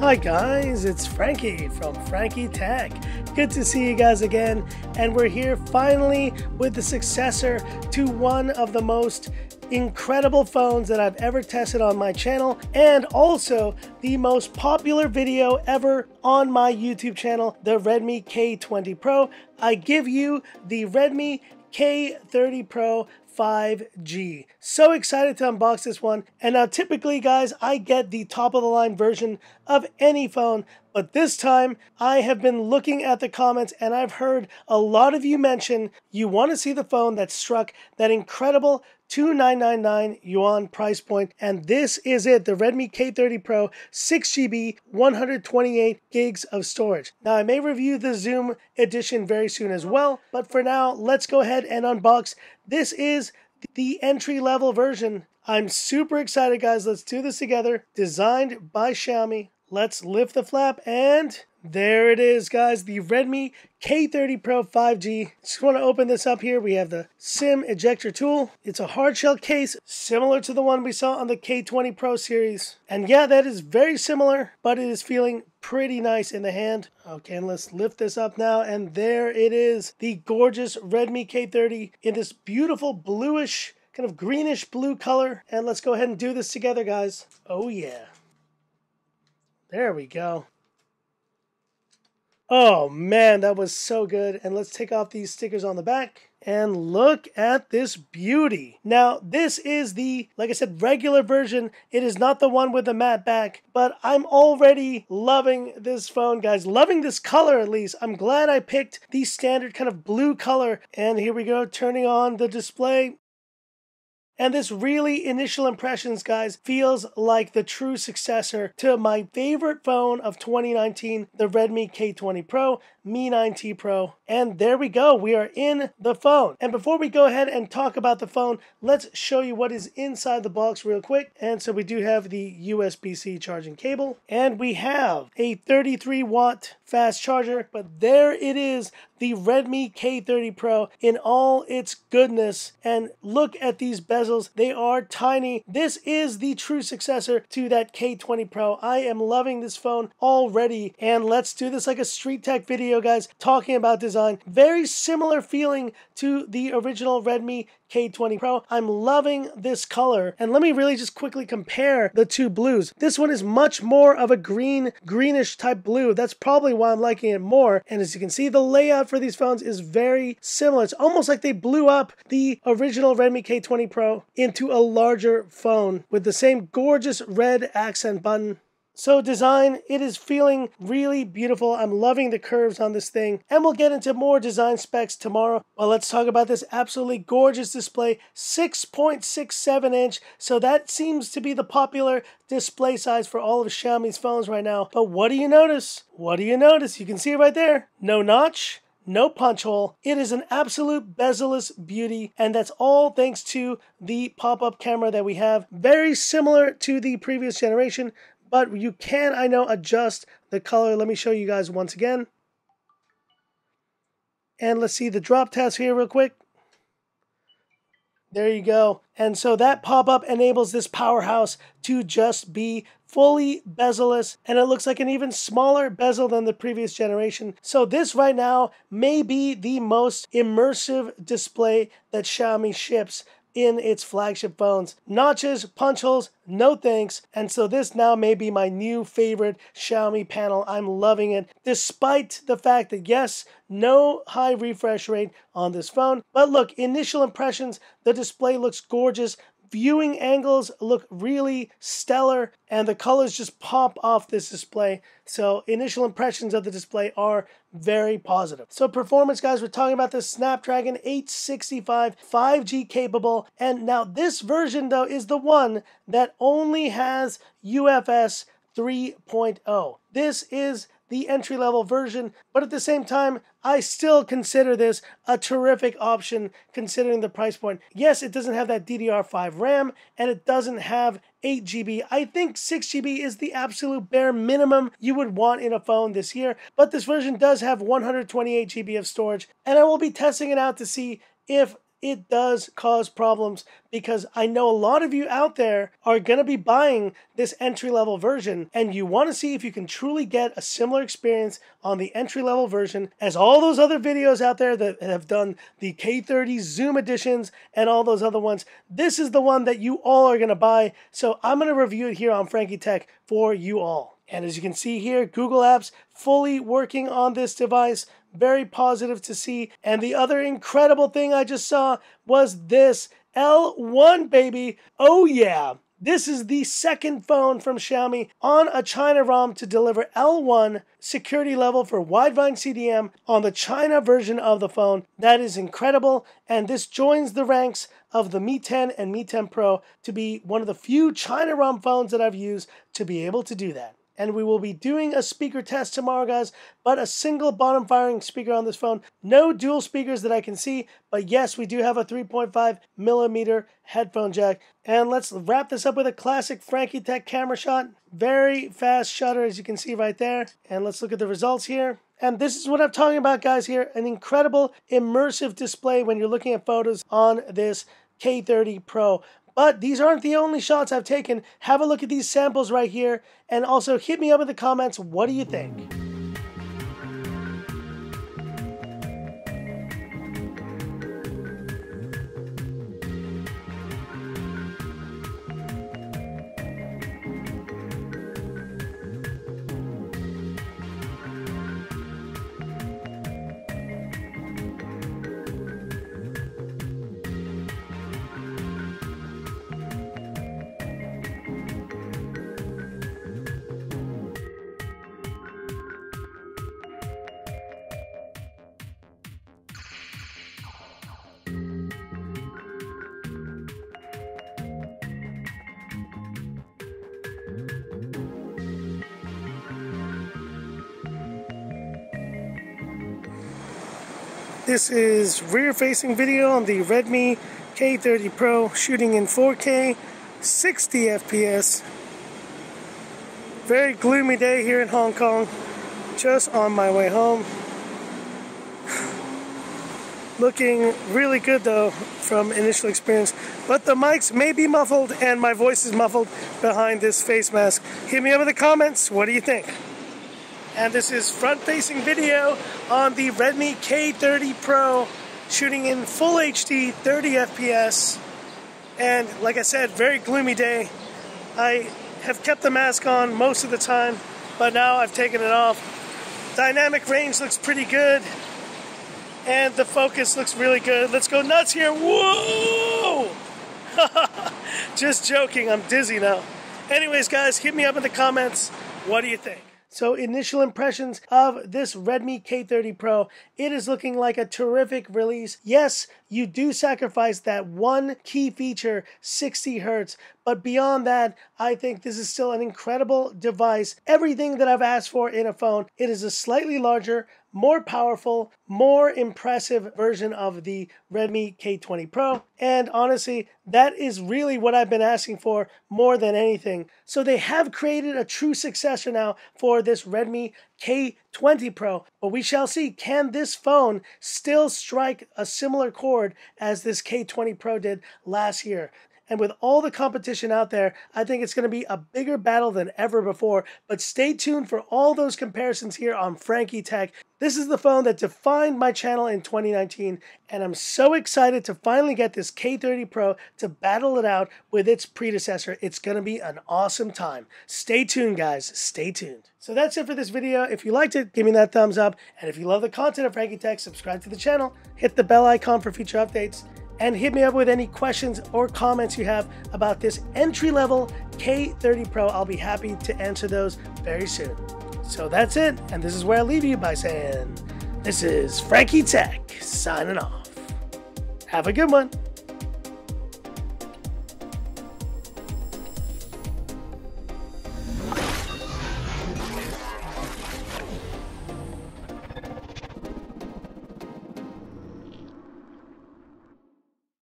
Hi guys, it's Frankie from Frankie Tech. Good to see you guys again, and we're here finally with the successor to one of the most incredible phones that I've ever tested on my channel, and also the most popular video ever on my YouTube channel, the Redmi K20 Pro. I give you the Redmi K30 Pro 5G. So excited to unbox this one. And now typically guys, I get the top of the line version of any phone, but this time I have been looking at the comments and I've heard a lot of you mention you want to see the phone that struck that incredible 2,999 yuan price point, and this is it, the Redmi K30 Pro 6GB 128 gigs of storage. Now I may review the Zoom edition very soon as well, but for now let's go ahead and unbox. This is the entry-level version. I'm super excited guys, let's do this together. Designed by Xiaomi. Let's lift the flap and there it is guys, the Redmi K30 Pro 5G. Just want to open this up here. We have the SIM ejector tool. It's a hard shell case similar to the one we saw on the K20 Pro series. And yeah, that is very similar, but it is feeling pretty nice in the hand. Okay, and let's lift this up now, and there it is, the gorgeous Redmi K30 in this beautiful bluish, kind of greenish blue color. And let's go ahead and do this together guys. Oh yeah. There we go. Oh man, that was so good. And let's take off these stickers on the back. And look at this beauty. Now, this is the, like I said, regular version. It is not the one with the matte back, but I'm already loving this phone, guys. Loving this color, at least. I'm glad I picked the standard kind of blue color. And here we go, turning on the display. And this really initial impressions, guys, feels like the true successor to my favorite phone of 2019, the Redmi K20 Pro, Mi 9T Pro. And there we go, we are in the phone. And before we go ahead and talk about the phone, let's show you what is inside the box real quick. And so we do have the USB-C charging cable, and we have a 33-watt fast charger, but there it is, the Redmi K30 Pro in all its goodness. And look at these bezels, they are tiny. This is the true successor to that K20 Pro. I am loving this phone already, and let's do this like a street tech video guys, talking about design. Very similar feeling to the original Redmi K20 Pro. I'm loving this color, and let me really just quickly compare the two blues. This one is much more of a greenish type blue. That's probably why I'm liking it more. And as you can see, the layout for these phones is very similar. It's almost like they blew up the original Redmi K20 Pro into a larger phone with the same gorgeous red accent button. So design, it is feeling really beautiful. I'm loving the curves on this thing, and we'll get into more design specs tomorrow. Well, let's talk about this absolutely gorgeous display, 6.67 inch. So that seems to be the popular display size for all of Xiaomi's phones right now. But what do you notice? What do you notice? You can see it right there. No notch. No punch hole. It is an absolute bezel-less beauty, and that's all thanks to the pop-up camera that we have. Very similar to the previous generation, but you can, I know, adjust the color. Let me show you guys once again. And let's see the drop test here real quick. There you go. And so that pop-up enables this powerhouse to just be fully bezel-less, and it looks like an even smaller bezel than the previous generation. So this right now may be the most immersive display that Xiaomi ships in its flagship phones. Notches, punch holes, no thanks. And so this now may be my new favorite Xiaomi panel. I'm loving it, despite the fact that yes, no high refresh rate on this phone. But look, initial impressions, the display looks gorgeous. Viewing angles look really stellar, and the colors just pop off this display. So initial impressions of the display are very positive. So performance guys, we're talking about the Snapdragon 865 5G capable, and now this version though is the one that only has UFS 3.0. This is the entry-level version, but at the same time, I still consider this a terrific option considering the price point. Yes, it doesn't have that DDR5 RAM, and it doesn't have 8 GB. I think 6 GB is the absolute bare minimum you would want in a phone this year, but this version does have 128 GB of storage, and I will be testing it out to see if it does cause problems, because I know a lot of you out there are going to be buying this entry-level version, and you want to see if you can truly get a similar experience on the entry-level version as all those other videos out there that have done the K30 Zoom editions and all those other ones. This is the one that you all are going to buy, so I'm going to review it here on Frankie Tech for you all. And as you can see here, Google Apps fully working on this device. Very positive to see. And the other incredible thing I just saw was this L1, baby. Oh yeah. This is the second phone from Xiaomi on a China ROM to deliver L1 security level for wideband CDM on the China version of the phone. That is incredible, and this joins the ranks of the Mi 10 and Mi 10 Pro to be one of the few China ROM phones that I've used to be able to do that. And we will be doing a speaker test tomorrow, guys, but a single bottom firing speaker on this phone. No dual speakers that I can see, but yes, we do have a 3.5mm headphone jack. And let's wrap this up with a classic Frankie Tech camera shot. Very fast shutter, as you can see right there. And let's look at the results here. And this is what I'm talking about, guys, here. An incredible immersive display when you're looking at photos on this K30 Pro. But these aren't the only shots I've taken. Have a look at these samples right here, and also hit me up in the comments. What do you think? This is rear-facing video on the Redmi K30 Pro, shooting in 4K, 60 FPS. Very gloomy day here in Hong Kong, just on my way home. Looking really good though from initial experience, but the mics may be muffled and my voice is muffled behind this face mask. Hit me up in the comments, what do you think? And this is front-facing video on the Redmi K30 Pro, shooting in full HD, 30 FPS. And like I said, very gloomy day. I have kept the mask on most of the time, but now I've taken it off. Dynamic range looks pretty good, and the focus looks really good. Let's go nuts here. Whoa! Just joking, I'm dizzy now. Anyways, guys, hit me up in the comments. What do you think? So initial impressions of this Redmi K30 Pro, it is looking like a terrific release. Yes, you do sacrifice that one key feature, 60 Hz, but beyond that, I think this is still an incredible device. Everything that I've asked for in a phone. It is a slightly larger, more powerful, more impressive version of the Redmi K20 Pro. And honestly, that is really what I've been asking for more than anything. So they have created a true successor now for this Redmi K20 Pro. But we shall see, can this phone still strike a similar chord as this K20 Pro did last year? And with all the competition out there, I think it's going to be a bigger battle than ever before. But stay tuned for all those comparisons here on Frankie Tech. This is the phone that defined my channel in 2019, and I'm so excited to finally get this K30 Pro to battle it out with its predecessor. It's going to be an awesome time. Stay tuned, guys. Stay tuned. So that's it for this video. If you liked it, give me that thumbs up. And if you love the content of Frankie Tech, subscribe to the channel, hit the bell icon for future updates, and hit me up with any questions or comments you have about this entry-level K30 Pro. I'll be happy to answer those very soon. So that's it, and this is where I leave you by saying, this is Frankie Tech signing off. Have a good one.